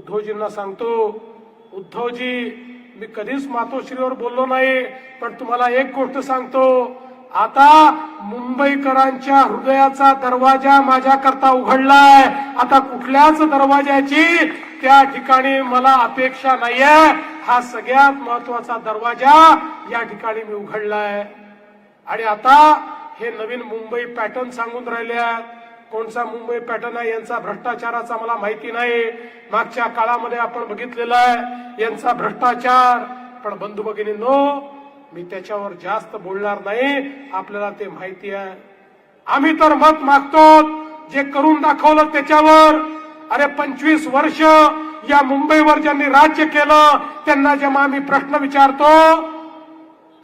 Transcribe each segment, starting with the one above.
उद्धवजींना सांगतो, उद्धवजी मी कधीच मातोश्रीवर बोललो नाही, पण तुम्हाला एक गोष्ट सांगतो, आता मुंबईकरांच्या हृदयाचा दरवाजा माझ्याकरता उघडलाय. आता कुठल्याच दरवाजाची त्या ठिकाणी मला अपेक्षा नाहीये. हा सगळ्यात महत्वाचा दरवाजा या ठिकाणी मी उघडलाय. आणि आता हे नवीन मुंबई पॅटर्न सांगून राहिल्या. कोणचा मुंबई पॅटर्न आहे यांचा भ्रष्टाचाराचा मला माहिती नाही. मागच्या काळामध्ये आपण बघितलेला आहे यांचा भ्रष्टाचार. पण बंधू भगिनींनो, मी त्याच्यावर जास्त बोलणार नाही, आपल्याला ते माहिती आहे. आम्ही तर मत मागतो जे करून दाखवलं त्याच्यावर. अरे 25 वर्ष या मुंबईवर ज्यांनी राज्य केलं त्यांना जेव्हा आम्ही प्रश्न विचारतो,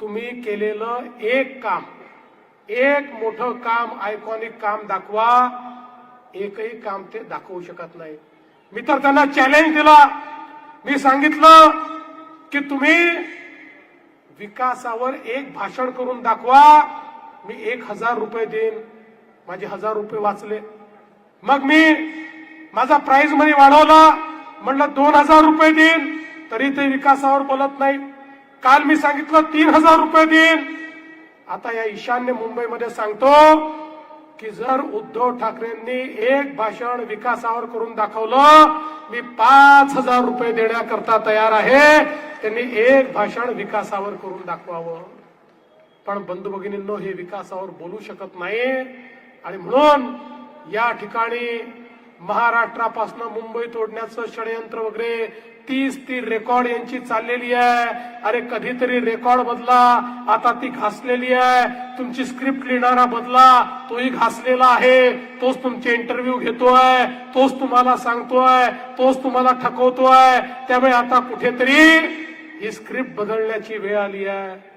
तुम्ही केलेलं एक काम, एक मोठं काम, आयकॉनिक काम दाखवा, एकही काम ते दाखवू शकत नाही. मी तर त्यांना चॅलेंज दिला. मी सांगितलं की तुम्ही विकासावर एक भाषण करून दाखवा, मी 1000 रुपये देईन. माझे 1000 रुपये वाचले. मग मी माझा प्राइज मनी वाढवला, म्हणलं 2000 रुपये देईन, तरी ते विकासावर बोलत नाही. काल मी सांगितलं 3000 रुपये देईन. आता या ईशान्य मुंबईमध्ये सांगतो की जर उद्धव ठाकरेंनी एक भाषण विकासावर करून दाखवलं, मी 5000 रुपये देण्याकरता तयार आहे. त्यांनी एक भाषण विकासावर करून दाखवावं. पण बंधू भगिनींनो, हे विकासावर बोलू शकत नाही. आणि म्हणून या ठिकाणी महाराष्ट्रापासून मुंबई तोडण्याचं षडयंत्र वगैरे 30 रेकॉर्ड यांची चाललेली आहे. अरे कधीतरी रेकॉर्ड बदला, आता ती घासलेली आहे. तुमची स्क्रिप्ट लिहिणारा बदला, तोही घासलेला आहे. तोच तुमचे इंटरव्ह्यू घेतोय, तोच तुम्हाला सांगतोय, तोच तुम्हाला ठकवतोय. त्यामुळे आता कुठेतरी ही स्क्रिप्ट बदलण्याची वेळ आली आहे.